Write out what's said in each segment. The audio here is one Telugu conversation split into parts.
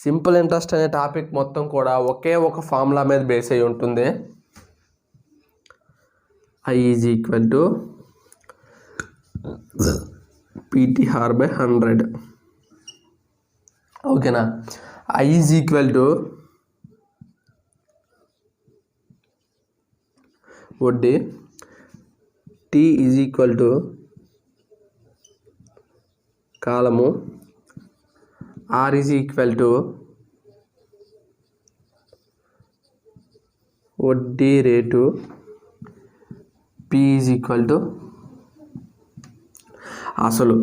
సింపుల్ ఇంట్రెస్ట్ అనే టాపిక్ మొత్తం కూడా ఒకే ఒక ఫార్ములా మీద బేస్ అయి ఉంటుంది. I is equal to PTR/100. ఓకేనా? I ఈజ్ ఈక్వల్ టు వడ్డీ, T ఈజ్ ఈక్వల్ టు కాలము, R ఈజ్ ఈక్వల్ టు వడ్డీ rate, P is equal to అసలు.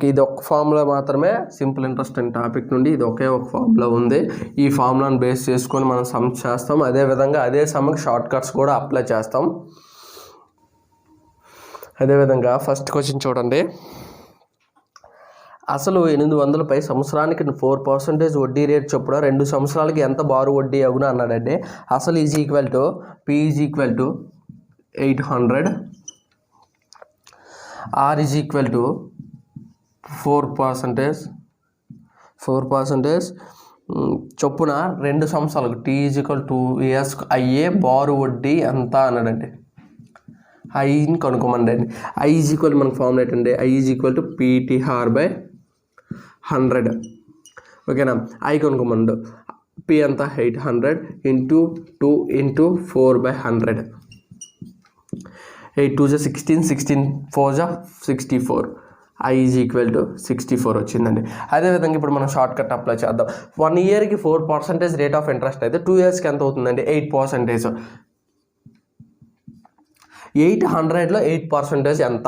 ఇది ఒక ఫార్ములా మాత్రమే సింపుల్ ఇంట్రెస్ట్ అనే టాపిక్ నుండి ఇది ఒకే ఒక ఫార్ములా ఉంది. ఈ ఫార్ములాను బేస్ చేసుకొని మనం సమ్స్ చేస్తాం. అదేవిధంగా అదే సమ్కి షార్ట్ కట్స్ కూడా అప్లై చేస్తాం. అదేవిధంగా ఫస్ట్ క్వశ్చన్ చూడండి. అసలు 800పై సంవత్సరానికి 4% వడ్డీ రేట్ చొప్పున 2 సంవత్సరాలకి ఎంత బారు వడ్డీ అగునా అన్నాడండి. అసలు is equal to P is equal to 800, R is equal to 4% చొప్పున 2 సంవత్సరాలకు T ఈజ్ ఈక్వల్ 2 years అయ్యే బారు వడ్డీ ఎంత అన్నాడండి. ఐని కనుక్కోమండి. I ఈజ్ ఈక్వల్ మనకు ఫార్ములా ఏంటండి, I is equal to PTR/100. ఓకేనా? I కనుక్కోమండు. P ఎంత 800 into 2 into 4/100. 8 2 16, 16 4 64. I is equal to 64 వచ్చిందండి. అదేవిధంగా ఇప్పుడు మనం షార్ట్ కట్ అప్లై చేద్దాం. 1 yearకి 4% రేట్ ఆఫ్ ఇంట్రెస్ట్ అయితే 2 yearsకి ఎంత అవుతుందండి? 8%. 800లో 8% ఎంత?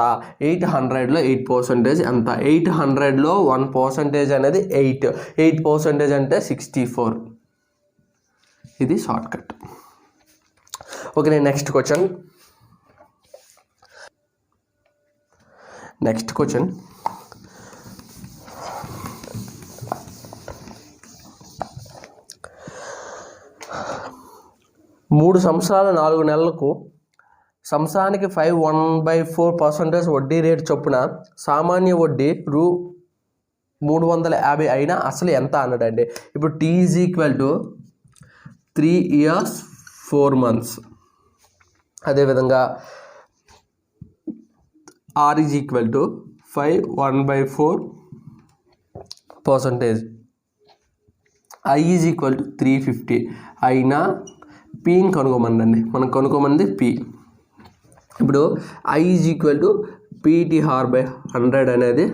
800లో 8% ఎంత? 800లో 1% అనేది 8% అంటే 64. ఇది short cut. Okay, next question. మూడు సంవత్సరాల 4 నెలలకు సంవత్సరానికి 1/4% వడ్డీ రేటు చొప్పున సామాన్య వడ్డీ రూ. 350 అయినా అసలు ఎంత అన్నాడండి. ఇప్పుడు T is equal to 3 years 4 months. అదేవిధంగా R is equal to 1/4%. I is equal to 350 అయినా Pని కనుక్కోమండి. మనం కనుక్కోమంది P. ఇప్పుడు I is equal to PTR/100 అనేది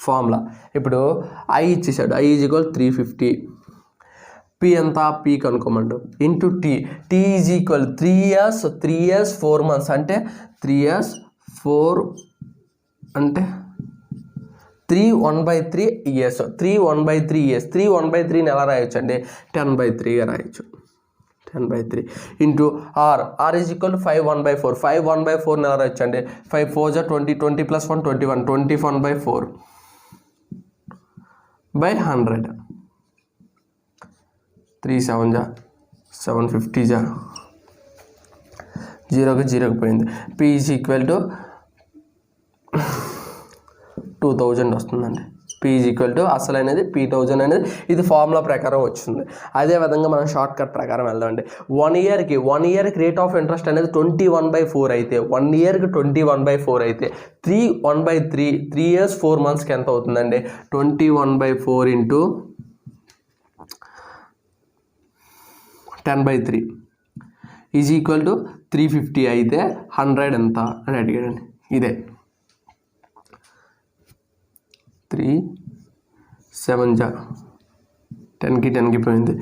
ఫార్ములా. ఇప్పుడు I ఇచ్చేసాడు. I is equal 350. P ఎంత? P కనుక్కోమండు. Into T is equal 3 years 4 months అంటే 3 years 4 అంటే 3 1/3 years. 3 1/3 years. 3 1/3ని ఎలా రాయొచ్చు అండి? 10/3గా రాయొచ్చు. 10/3 into R is equal to 5 1/4. 5 1/4ని ఎలా రాయొచ్చు అండి? 5 4 20, 20 + 1 21, 21/4/100. 3 7 750 0కి 0కి పోయింది. P ఈజ్ ఈక్వల్ టు 2000 వస్తుందండి. P ఈజ్ ఈక్వల్ టు అసలు అనేది P1000 అనేది ఇది ఫార్ములా ప్రకారం వచ్చింది. అదేవిధంగా మనం షార్ట్ కట్ ప్రకారం వెళ్దామండి. 1 yearకి రేట్ ఆఫ్ ఇంట్రెస్ట్ అనేది 21/4 అయితే 1 yearకి 21/4 అయితే 3 1/3 3 years 4 monthsకి ఎంత అవుతుందండి? 21/4 ఇంటూ 10/3 ఈజ్ ఈక్వల్ టు 350 అయితే 100 ఎంత అని అడిగాడండి. ఇదే 3 7 10కి 10కి పోయింది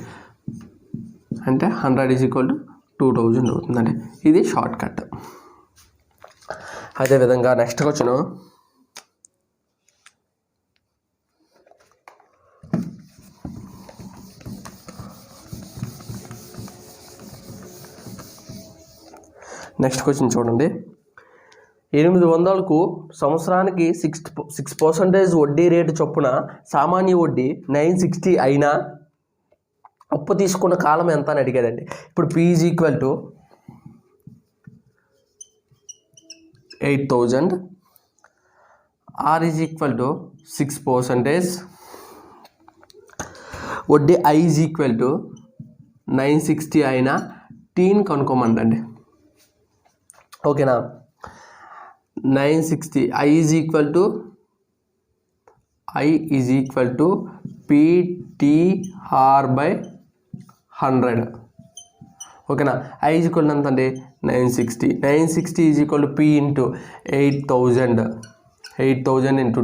అంటే 100 ఈజ్ ఈక్వల్ టు 2000 అవుతుందండి. ఇది షార్ట్ కట్. అదేవిధంగా నెక్స్ట్ క్వశ్చన్. చూడండి. 800కు సంవత్సరానికి 6% వడ్డీ రేటు చొప్పున సామాన్య వడ్డీ 960 అయినా అప్పు తీసుకున్న కాలం ఎంత అని అడిగాడండి. ఇప్పుడు P is equal to 8000, R is equal to 6%, వడ్డీ ఐ ఈజ్ ఈక్వల్ టు 960 అయినా టీని కనుక్కోమండి. ఓకేనా, 960 I is equal to PTR/100. ఓకేనా, ఐ ఈజ్ ఈక్వల్ ఎంత అండి 960 is equal to P into 8000 into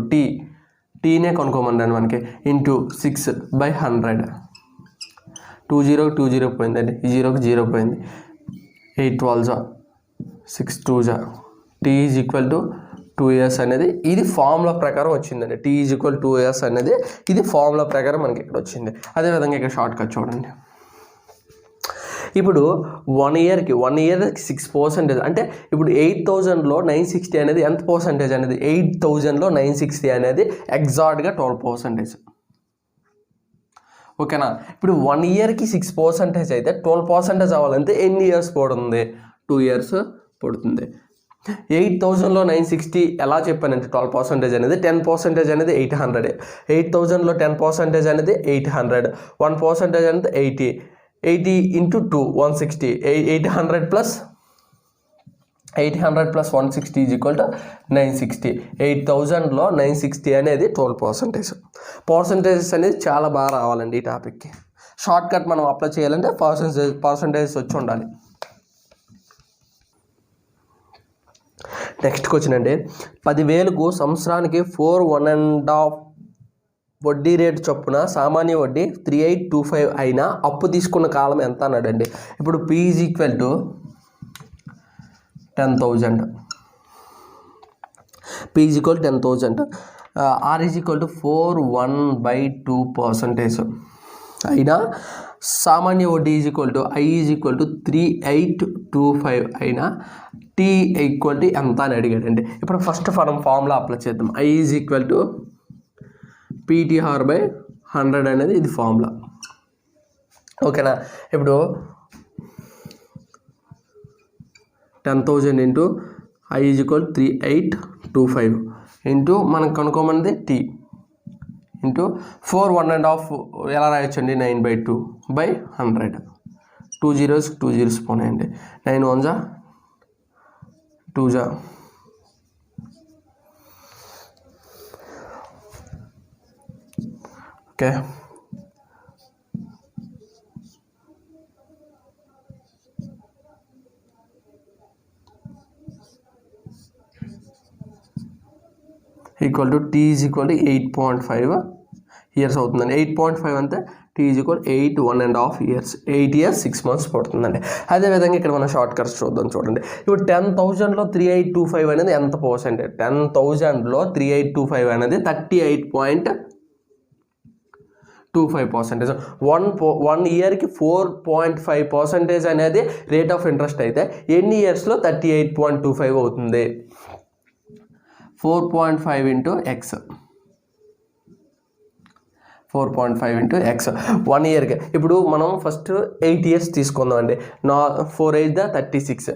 టీనే కొనుక్కోమండి మనకి ఇంటూ 6/100. 20 పోయిందండి, 0 పోయింది, 8 12 6 2 T is equal to 2 years అనేది ఇది ఫార్ములా ప్రకారం వచ్చిందండి. T ఈజ్ ఈక్వల్ 2 years అనేది ఇది ఫార్ములా ప్రకారం మనకి ఇక్కడ వచ్చింది. అదేవిధంగా ఇక్కడ షార్ట్ కట్ చూడండి. ఇప్పుడు 1 yearకి 6% అంటే ఇప్పుడు 8000లో 960 అనేది ఎంత పర్సెంటేజ్ అనేది 8000లో 960 అనేది ఎగ్జాక్ట్గా 12%. ఓకేనా, ఇప్పుడు 1 yearకి 6% అయితే 12% అవ్వాలంటే ఎన్ని ఇయర్స్ పడుతుంది? 2 years పడుతుంది. 8000లో 960 ఎలా చెప్పానంటే 12% అనేది 10% అనేది 800. 8000లో 10% అనేది 800. 1% అనేది 80 into 2 160. 800 plus 160 is equal to 960. 8000లో 960 అనేది 12%. పర్సంటేజెస్ అనేది చాలా బాగా రావాలండి ఈ టాపిక్కి. షార్ట్ కట్ మనం అప్లై చేయాలంటే పర్సంటేజెస్ వచ్చి ఉండాలి. నెక్స్ట్ క్వశ్చన్ అండి, 10,000కు సంవత్సరానికి 4.1.5 వడ్డీ రేటు చొప్పున సామాన్య వడ్డీ 3825 అయినా అప్పు తీసుకున్న కాలం ఎంత అన్నాడండి. ఇప్పుడు P is equal to 10,000, P is equal 10,000, R is equal to 4/1/2% అయినా సామాన్య వడ్డీ is equal to I is equal to 3825 అయినా T ఈక్వల్ టు ఎంత అని అడిగాడండి. ఇప్పుడు ఫస్ట్ ఫార్ములా అప్లై చేద్దాం. I is equal to PTR/100 అనేది ఇది ఫార్ములా. ఓకేనా, ఇప్పుడు 10,000 into I is equal 3825 into మనం కనుక్కోమన్నది T ఇంటూ 4.1.5 ఎలా రాయొచ్చండి 9/2/100. 2 zeros పోనాయండి. 9 1 2 okay. Equal to T is equal to 8.5 years అవుతుందండి. 8.5 అంటే T is equal 1.5 years. 8 years 6 months పడుతుందండి. అదేవిధంగా ఇక్కడ మనం షార్ట్ కట్స్ చూద్దాం. చూడండి, ఇప్పుడు 10,000లో 3825 అనేది ఎంత పర్సెంటేజ్? 10,000లో 3825 అనేది 38.25%. 1 yearకి 4.5% అనేది రేట్ ఆఫ్ ఇంట్రెస్ట్ అయితే ఎన్ని ఇయర్స్లో 38.25 అవుతుంది? 4.5 ఇంటూ ఎక్స్ 4.5 ఇంటూ ఎక్స్ 1 yearకి. ఇప్పుడు మనం ఫస్ట్ 8 years తీసుకుందాం అండి. 4 8 36.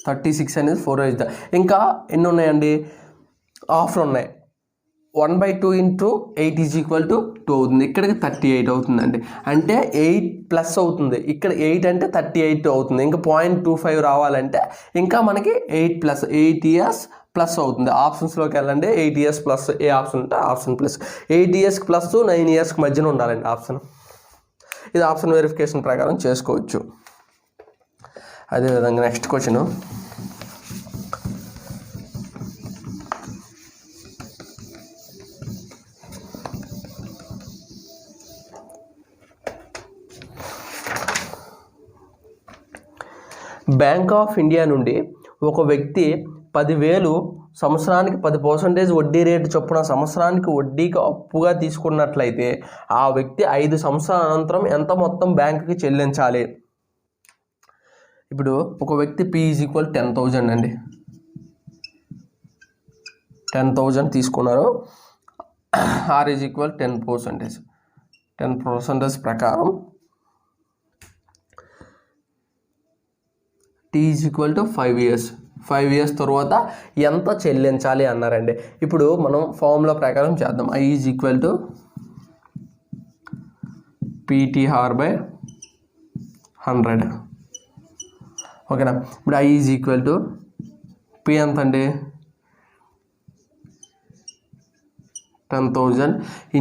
36 అనేది 4 8. ఇంకా ఎన్ని ఉన్నాయండి? ఆఫ్లు ఉన్నాయి. 1/2 ఇంటూ 8 ఈజ్ ఈక్వల్ టు 2 అవుతుంది. ఇక్కడికి 38 అవుతుందండి. అంటే 8 ప్లస్ అవుతుంది. ఇక్కడ 8 అంటే 38 అవుతుంది. ఇంకా 0.25 రావాలంటే ఇంకా మనకి 8 ప్లస్ 8 years ప్లస్ అవుతుంది. ఆప్షన్స్లోకి వెళ్ళండి. 8 years ప్లస్ ఏ ఆప్షన్ ఉంటే ఆప్షన్ ప్లస్. 8 yearsకి ప్లస్ 9 yearsకి మధ్యన ఉండాలండి ఆప్షన్. ఇది ఆప్షన్ వెరిఫికేషన్ ప్రకారం చేసుకోవచ్చు. అదేవిధంగా next question, bank of India నుండి ఒక వ్యక్తి 10,000 సంవత్సరానికి 10% వడ్డీ రేటు చొప్పున సంవత్సరానికి వడ్డీకి అప్పుగా తీసుకున్నట్లయితే ఆ వ్యక్తి 5 సంవత్సరాల అనంతరం ఎంత మొత్తం బ్యాంకుకి చెల్లించాలి? ఇప్పుడు ఒక వ్యక్తి P ఈజ్ ఈక్వల్ 10,000 అండి. 10,000 తీసుకున్నారు. R is equal 10%. 10% ప్రకారం T = 5 years. 5 years తర్వాత ఎంత చెల్లించాలి అన్నారండి. ఇప్పుడు మనం ఫార్ములా ప్రకారం చేద్దాం. I = PTR/100. ఓకేనా. ఇప్పుడు I = P ఎంత అండి, 10,000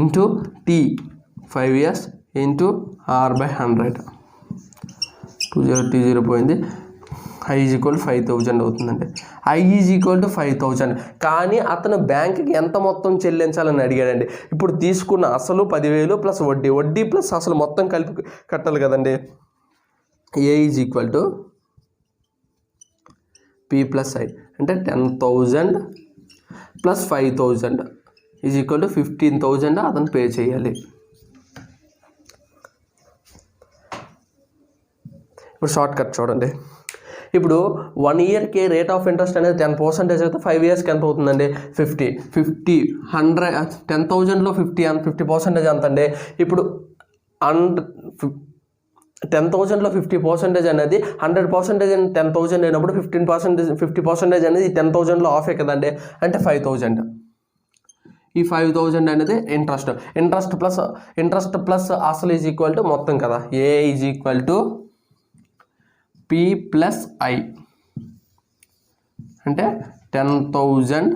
into T 5 years into R/100. 20 పోయింది. I = 5,000 అవుతుందండి. I = 5,000 కానీ అతను బ్యాంక్కి ఎంత మొత్తం చెల్లించాలని అడిగాడండి. ఇప్పుడు తీసుకున్న అసలు 10,000 ప్లస్ వడ్డీ ప్లస్ అసలు మొత్తం కలిపి కట్టాలి కదండి. A = P + I అంటే 10,000 ప్లస్ 5,000 = 15,000 అతను పే చేయాలి. ఇప్పుడు షార్ట్ కట్ చూడండి. ఇప్పుడు 1 yearకి రేట్ ఆఫ్ ఇంట్రెస్ట్ అనేది 10% అయితే 5 yearsకి ఎంత అవుతుందండి, 50. 10,000లో 50% ఎంత అండి. ఇప్పుడు 10,000లో 50% అనేది 100% 10,000 అయినప్పుడు 50% అనేది 10,000లో ఆఫే కదండి, అంటే 5,000. ఈ 5,000 అనేది ఇంట్రెస్ట్ ప్లస్ అసలు = మొత్తం కదా. A = P + I అంటే 10,000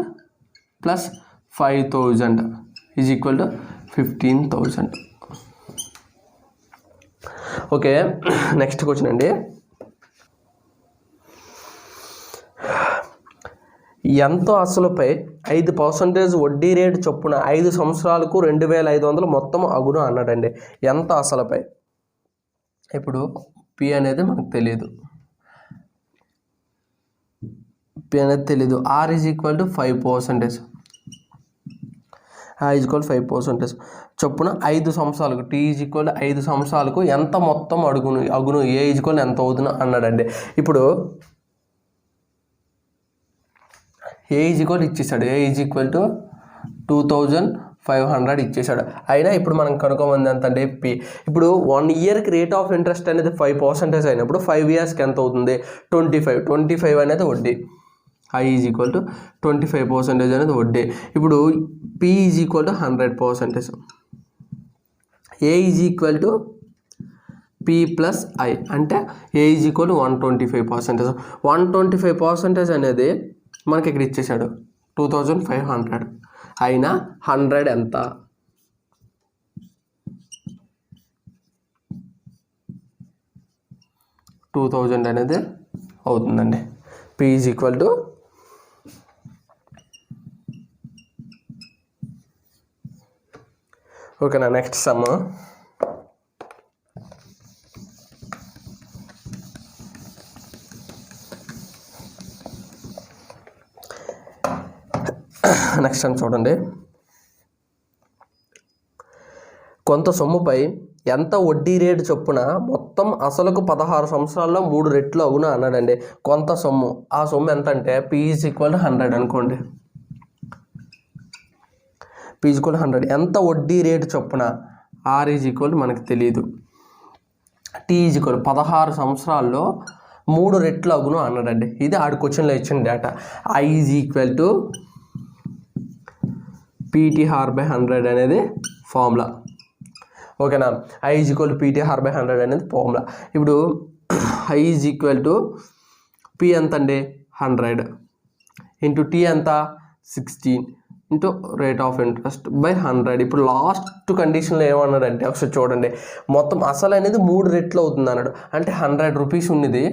ప్లస్ 5,000 = 15,000. ఓకే, నెక్స్ట్ క్వశ్చన్ అండి. ఎంతో అసలుపై 5% వడ్డీ రేటు చొప్పున 5 సంవత్సరాలకు 2,500 మొత్తం అగును అన్నాడండి. ఎంత అసలుపై. ఇప్పుడు P అనేది మనకు తెలియదు, R = 5%. I = 5% చొప్పున 5 సంవత్సరాలకు T = 5 సంవత్సరాలకు ఎంత మొత్తం అగును A = ఎంత అవుతుంది అన్నాడండి. ఇప్పుడు A ఇచ్చేసాడు. A = 2,500 ఇచ్చేసాడు. అయినా ఇప్పుడు మనం కనుక్కోమంది ఎంత అంటే P. ఇప్పుడు 1 yearకి రేట్ ఆఫ్ ఇంట్రెస్ట్ అనేది 5% అయినప్పుడు 5 yearsకి ఎంత అవుతుంది, 25 అనేది వడ్డీ. I = 25% అనేది వడ్డీ. ఇప్పుడు P = 100%. A = P + I అంటే A = 125%. 125% అనేది మనకి ఇక్కడ ఇచ్చేసాడు 2,500. అయినా 100 ఎంత, 2,000 అనేది అవుతుందండి. P = ఓకేనా. Next some. నెక్స్ట్ సమ్ చూడండి. కొంత సొమ్ముపై ఎంత వడ్డీ రేటు చొప్పున మొత్తం అసలుకు 16 సంవత్సరాల్లో 3 రెట్లు అగున అన్నాడండి. కొంత సొమ్ము, ఆ సొమ్ము ఎంత అంటే P = 100 అనుకోండి. P = 100 ఎంత వడ్డీ రేటు చొప్పున, R = మనకు తెలియదు. T = 16 సంవత్సరాల్లో 3 రెట్లు అగును అన్నాడండి. ఇది ఆడి క్వశ్చన్లో ఇచ్చిన డేటా. I = PTR/100 అనేది ఫార్ములా. ఓకేనా. I = PTR/100 అనేది ఫార్ములా. ఇప్పుడు I = P ఎంత అండి, 100 ఇంటూ T ఎంత, 16 into rate of interest by 100. ఇప్పుడు లాస్ట్ కండిషన్లో ఏమన్నాడంటే ఒకసారి చూడండి. మొత్తం అసలు అనేది 3 రెట్లు అవుతుంది అన్నాడు. అంటే 100 రూపీస్ ఉన్నది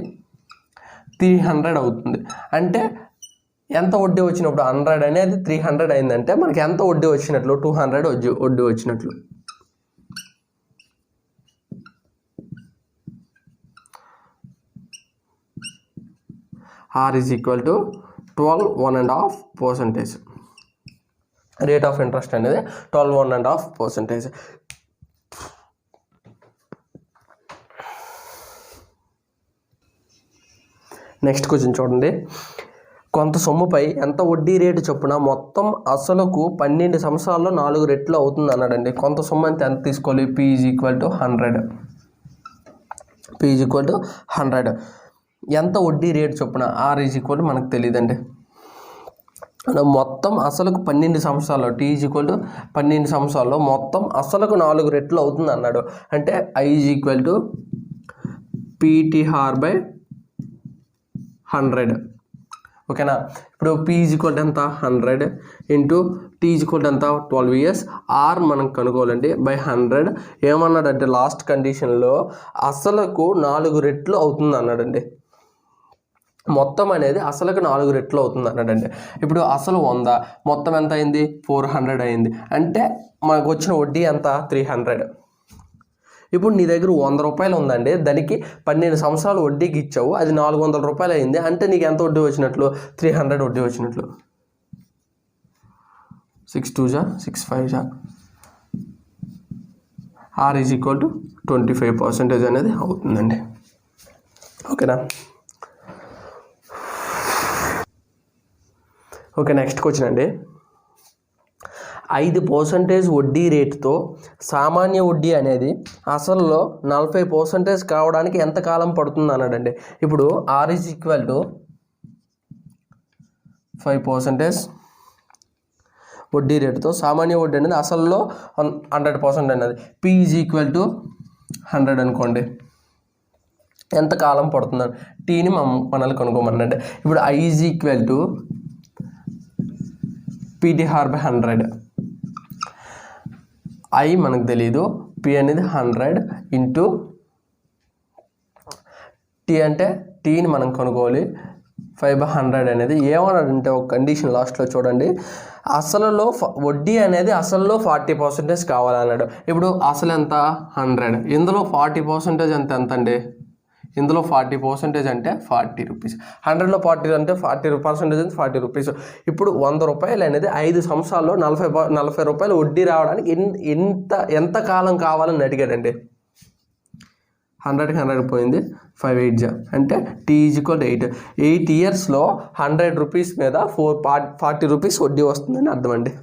300 అవుతుంది. అంటే ఎంత వడ్డీ వచ్చినప్పుడు 100 అనేది 300 అయిందంటే మనకి ఎంత వడ్డీ వచ్చినట్లు, 200 వడ్డీ వచ్చినట్లు. R = 12.5%. రేట్ ఆఫ్ ఇంట్రెస్ట్ అనేది 12.5%. నెక్స్ట్ క్వశ్చన్ చూడండి. కొంత సొమ్ముపై ఎంత వడ్డీ రేటు చొప్పున మొత్తం అసలుకు 12 సంవత్సరాల్లో 4 రెట్లు అవుతుంది అన్నాడండి. కొంత సొమ్ము అంతే ఎంత తీసుకోవాలి? P = 100. P = 100. ఎంత వడ్డీ రేటు చొప్పున? R = మనకు తెలియదండి. మొత్తం అసలుకు 12 సంవత్సరాల్లో T = 12 సంవత్సరాల్లో మొత్తం అసలుకు 4 రెట్లు అవుతుంది అన్నాడు. అంటే I = PTR/100. ఓకేనా? ఇప్పుడు P = ఎంత? 100 ఇంటూ T = ఎంత? 12 years. R మనం కనుక్కోవాలండి బై 100. ఏమన్నాడంటే లాస్ట్ కండిషన్లో అసలుకు 4 రెట్లు అవుతుంది అన్నాడండి. మొత్తం అనేది అసలుకు 4 రెట్లు అవుతుంది అన్నాడండి. ఇప్పుడు అసలు 100, మొత్తం ఎంత అయింది? 400 అయింది. అంటే మనకు వచ్చిన వడ్డీ ఎంత? 300. ఇప్పుడు నీ దగ్గర 100 రూపాయలు ఉందండి, దానికి 12 సంవత్సరాలు వడ్డీకి ఇచ్చావు, అది 400 రూపాయలు అయింది. అంటే నీకు ఎంత వడ్డీ వచ్చినట్లు? 300 వడ్డీ వచ్చినట్లు. 6 2 6 5 R = 25% అనేది అవుతుందండి. ఓకేనా? ఓకే, నెక్స్ట్ క్వశ్చన్ అండి. 5% వడ్డీ రేటుతో సామాన్య వడ్డీ అనేది అసలులో 40% కావడానికి ఎంత కాలం పడుతుంది అన్నాడండి. ఇప్పుడు R = 5% వడ్డీ రేటుతో సామాన్య వడ్డీ అనేది అసలులో 100% అనేది. P = 100 అనుకోండి. ఎంత కాలం పడుతుందని టీని మనల్ని కనుక్కోమన్నాడు. ఇప్పుడు I = PTR/100. I మనకు తెలీదు, P అనేది 100 ఇంటూ T అంటే టీని మనం కనుక్కోవాలి. 5/100 అనేది ఏమన్నాడంటే ఒక కండిషన్ లాస్ట్లో చూడండి, అసలులో వడ్డీ అనేది అసలులో 40% కావాలన్నాడు. ఇప్పుడు అసలు ఎంత? 100. ఇందులో 40% ఎంత అండి? ఇందులో 40% అంటే 40 రూపీస్. 100లో 40 అంటే 40% అంటే 40 రూపీస్. ఇప్పుడు 100 రూపాయలు అనేది 5 సంవత్సరాల్లో 40 రూపాయలు వడ్డీ రావడానికి ఎంత కాలం కావాలని అడిగాడండి. 100కి 100 పోయింది, 5 8 అంటే T = 8 yearsలో 100 రూపీస్ మీద 40 రూపీస్ వడ్డీ వస్తుందని అర్థం అండి.